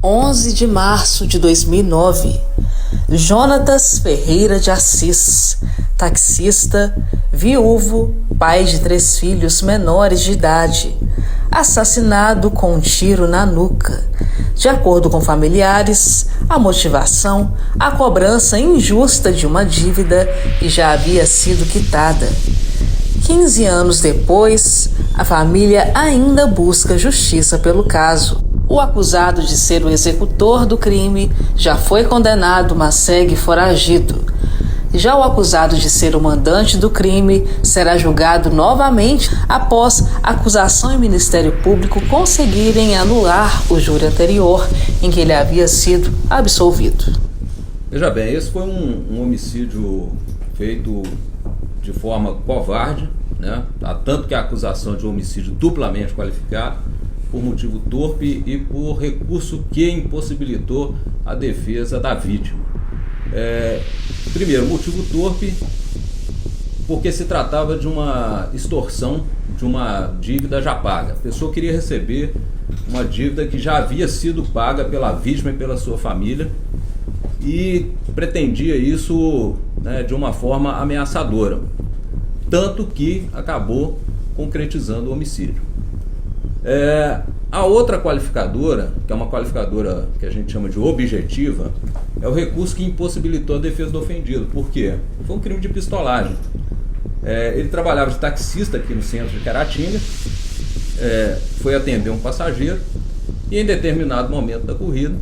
11 de março de 2009, Jonatas Ferreira de Assis, taxista, viúvo, pai de 3 filhos menores de idade, assassinado com um tiro na nuca. De acordo com familiares, a motivação, a cobrança injusta de uma dívida que já havia sido quitada. 15 anos depois, a família ainda busca justiça pelo caso. O acusado de ser o executor do crime já foi condenado, mas segue foragido. Já o acusado de ser o mandante do crime será julgado novamente após a acusação e Ministério Público conseguirem anular o júri anterior em que ele havia sido absolvido. Veja bem, esse foi um homicídio feito de forma covarde, né? Tanto que a acusação de homicídio duplamente qualificado, por motivo torpe e por recurso que impossibilitou a defesa da vítima. Primeiro, motivo torpe, porque se tratava de uma extorsão de uma dívida já paga. A pessoa queria receber uma dívida que já havia sido paga pela vítima e pela sua família e pretendia isso, né, de uma forma ameaçadora, tanto que acabou concretizando o homicídio. A outra qualificadora, que é uma qualificadora que a gente chama de objetiva, é o recurso que impossibilitou a defesa do ofendido. Por quê? Foi um crime de pistolagem. Ele trabalhava de taxista aqui no centro de Caratinga, foi atender um passageiro e em determinado momento da corrida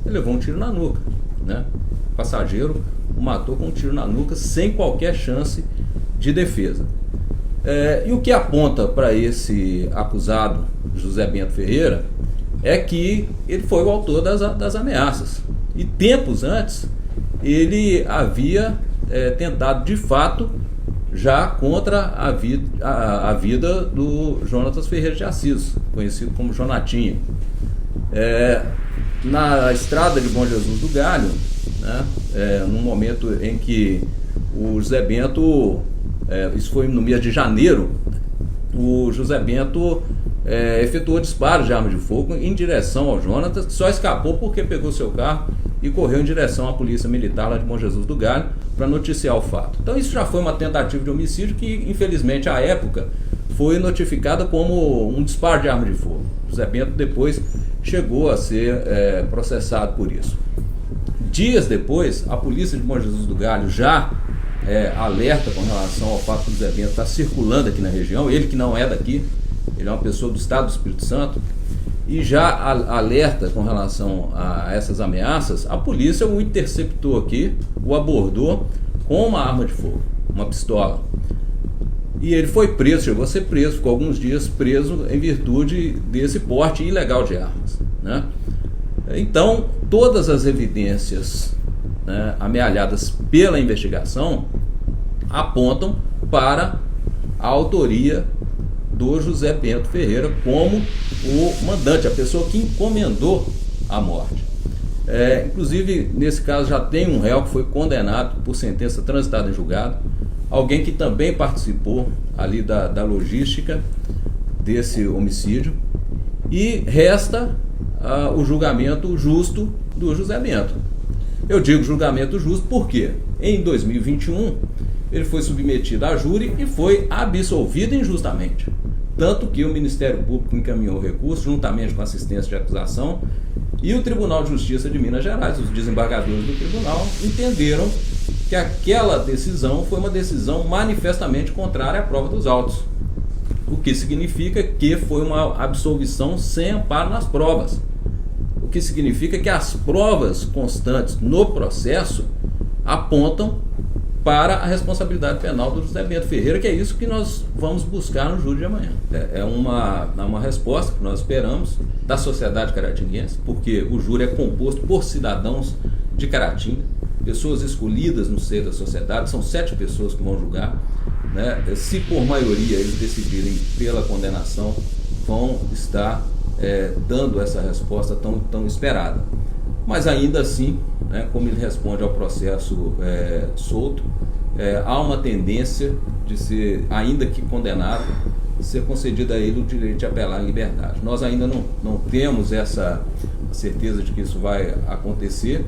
ele levou um tiro na nuca, né? O passageiro o matou com um tiro na nuca sem qualquer chance de defesa. E o que aponta para esse acusado, José Bento Ferreira, é que ele foi o autor das ameaças. E tempos antes, ele havia tentado de fato já contra a vida do Jonatas Ferreira de Assis, conhecido como Jonatinha. Na estrada de Bom Jesus do Galho, né, num momento em que o José Bento, isso foi no mês de janeiro, o José Bento efetuou disparos de arma de fogo em direção ao Jonatas, que só escapou porque pegou seu carro e correu em direção à polícia militar lá de Bom Jesus do Galho para noticiar o fato. Então isso já foi uma tentativa de homicídio que, infelizmente, à época foi notificada como um disparo de arma de fogo. José Bento depois chegou a ser processado por isso. Dias depois, a polícia de Bom Jesus do Galho já alerta com relação ao fato que o José Bento está circulando aqui na região, ele que não é daqui, ele é uma pessoa do estado do Espírito Santo, e já alerta com relação a essas ameaças. A polícia o interceptou aqui, o abordou com uma arma de fogo, uma pistola. E ele foi preso, chegou a ser preso, ficou alguns dias preso em virtude desse porte ilegal de armas, né? Então, todas as evidências, né, amealhadas pela investigação apontam para a autoria do José Bento Ferreira como o mandante, a pessoa que encomendou a morte. Inclusive, nesse caso já tem um réu que foi condenado por sentença transitada em julgado, alguém que também participou ali da logística desse homicídio, e resta o julgamento justo do José Bento. Eu digo julgamento justo porque em 2021 ele foi submetido a júri e foi absolvido injustamente. Tanto que o Ministério Público encaminhou o recurso juntamente com a assistência de acusação, e o Tribunal de Justiça de Minas Gerais, os desembargadores do tribunal, entenderam que aquela decisão foi uma decisão manifestamente contrária à prova dos autos. O que significa que foi uma absolvição sem amparo nas provas. O que significa que as provas constantes no processo apontam para a responsabilidade penal do José Bento Ferreira, que é isso que nós vamos buscar no júri de amanhã. É uma resposta que nós esperamos da sociedade caratinguense, porque o júri é composto por cidadãos de Caratinga, pessoas escolhidas no seio da sociedade, são 7 pessoas que vão julgar, né? Se por maioria eles decidirem pela condenação, vão estar dando essa resposta tão esperada. Mas ainda assim, né, como ele responde ao processo solto, há uma tendência de ser, ainda que condenado, ser concedido a ele o direito de apelar em liberdade. Nós ainda não temos essa certeza de que isso vai acontecer,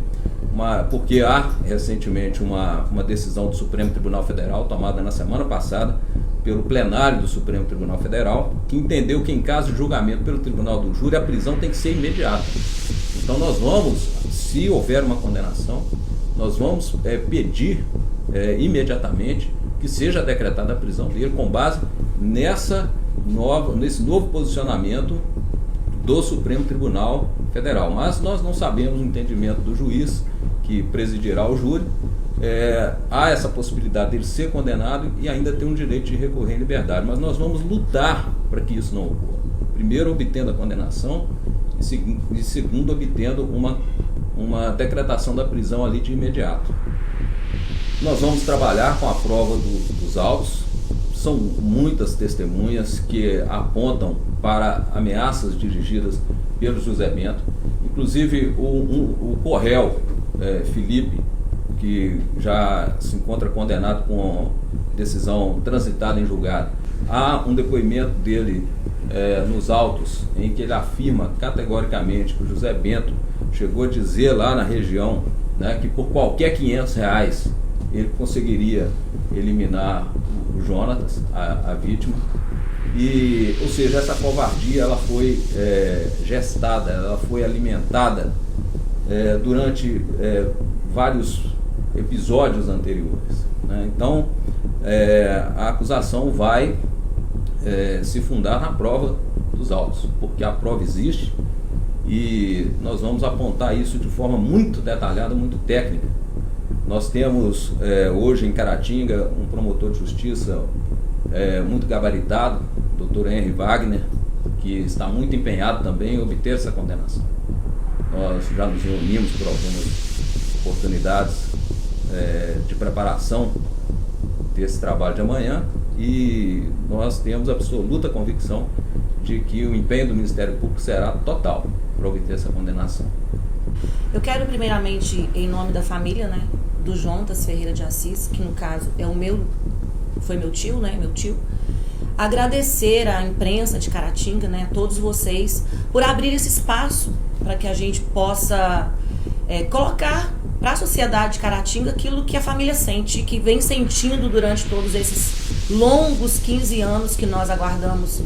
porque há recentemente uma decisão do Supremo Tribunal Federal, tomada na semana passada pelo plenário do Supremo Tribunal Federal, que entendeu que em caso de julgamento pelo Tribunal do Júri, a prisão tem que ser imediata. Então nós vamos, se houver uma condenação, nós vamos pedir imediatamente que seja decretada a prisão dele com base nesse novo posicionamento do Supremo Tribunal Federal. Mas nós não sabemos o entendimento do juiz que presidirá o júri. Há essa possibilidade dele ser condenado e ainda ter um direito de recorrer em liberdade. Mas nós vamos lutar para que isso não ocorra. Primeiro, obtendo a condenação e segundo, obtendo uma decretação da prisão ali de imediato. Nós vamos trabalhar com a prova dos autos. São muitas testemunhas que apontam para ameaças dirigidas pelo José Bento. Inclusive o co-réu Felipe, que já se encontra condenado com decisão transitada em julgado. Há um depoimento dele nos autos em que ele afirma categoricamente que o José Bento chegou a dizer lá na região, né, que por qualquer R$500 ele conseguiria eliminar o Jonatas, a vítima. Ou seja, essa covardia ela foi gestada, ela foi alimentada durante vários episódios anteriores, né? Então a acusação vai se fundar na prova dos autos, porque a prova existe e nós vamos apontar isso de forma muito detalhada, muito técnica. Nós temos hoje em Caratinga um promotor de justiça muito gabaritado, Dr. Henry Wagner, que está muito empenhado também em obter essa condenação. Nós já nos reunimos por algumas oportunidades de preparação desse trabalho de amanhã e nós temos absoluta convicção de que o empenho do Ministério Público será total para obter essa condenação. Eu quero primeiramente, em nome da família, né, do Jonatas Ferreira de Assis, que no caso foi meu tio, né, agradecer à imprensa de Caratinga, né, a todos vocês, por abrir esse espaço para que a gente possa colocar para a sociedade de Caratinga aquilo que a família sente, que vem sentindo durante todos esses longos 15 anos que nós aguardamos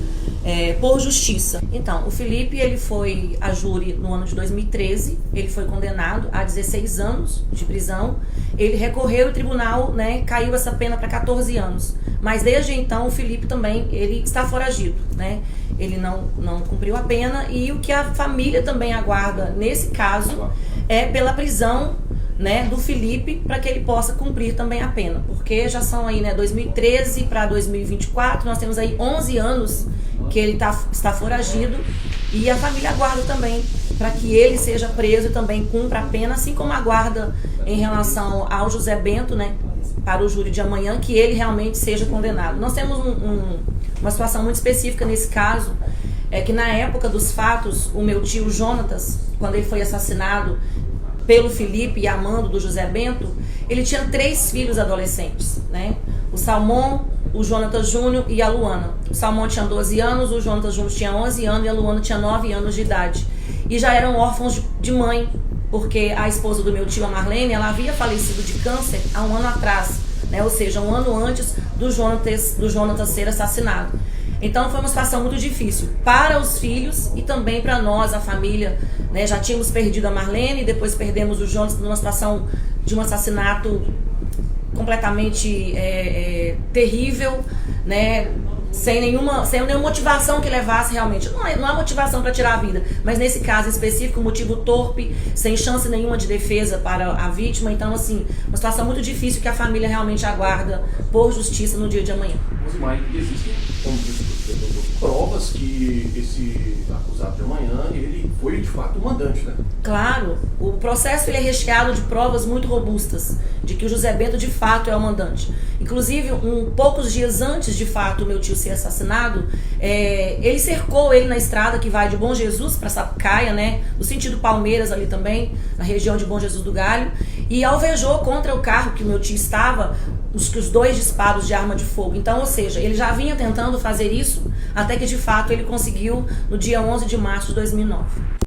por justiça. Então, o Felipe, ele foi a júri no ano de 2013, ele foi condenado a 16 anos de prisão, ele recorreu ao tribunal, né, caiu essa pena para 14 anos, mas desde então o Felipe também, ele está foragido, né, ele não cumpriu a pena e o que a família também aguarda nesse caso é pela prisão, né, do Felipe, para que ele possa cumprir também a pena, porque já são aí, né, 2013 para 2024, nós temos aí 11 anos que ele está foragido e a família aguarda também para que ele seja preso e também cumpra a pena, assim como aguarda em relação ao José Bento, né, para o júri de amanhã, que ele realmente seja condenado. Nós temos uma situação muito específica nesse caso, que na época dos fatos, o meu tio Jonatas, quando ele foi assassinado pelo Felipe e amando do José Bento, ele tinha 3 filhos adolescentes, né? O Salmão, o Jonatas Júnior e a Luana. O Salmão tinha 12 anos, o Jonatas Júnior tinha 11 anos e a Luana tinha 9 anos de idade. E já eram órfãos de mãe, porque a esposa do meu tio, a Marlene, ela havia falecido de câncer há um ano atrás, né? Ou seja, um ano antes do Jonatas ser assassinado. Então foi uma situação muito difícil para os filhos e também para nós, a família, né? Já tínhamos perdido a Marlene, depois perdemos o Jonatas numa situação de um assassinato completamente terrível, né? Sem nenhuma motivação que levasse realmente. Não há motivação para tirar a vida, mas nesse caso específico, motivo torpe, sem chance nenhuma de defesa para a vítima. Então, assim, uma situação muito difícil que a família realmente aguarda por justiça no dia de amanhã. Rosimar, existem, como disse o doutor, provas que esse acusado de amanhã, ele foi de fato o mandante, né? Claro, o processo ele é recheado de provas muito robustas, de que o José Bento de fato é o mandante. Inclusive, poucos dias antes de fato o meu tio ser assassinado, ele cercou ele na estrada que vai de Bom Jesus para Sapucaia, né? No sentido Palmeiras ali também, na região de Bom Jesus do Galho, e alvejou contra o carro que o meu tio estava, os 2 disparos de arma de fogo. Então, ou seja, ele já vinha tentando fazer isso até que de fato ele conseguiu no dia 11 de março de 2009.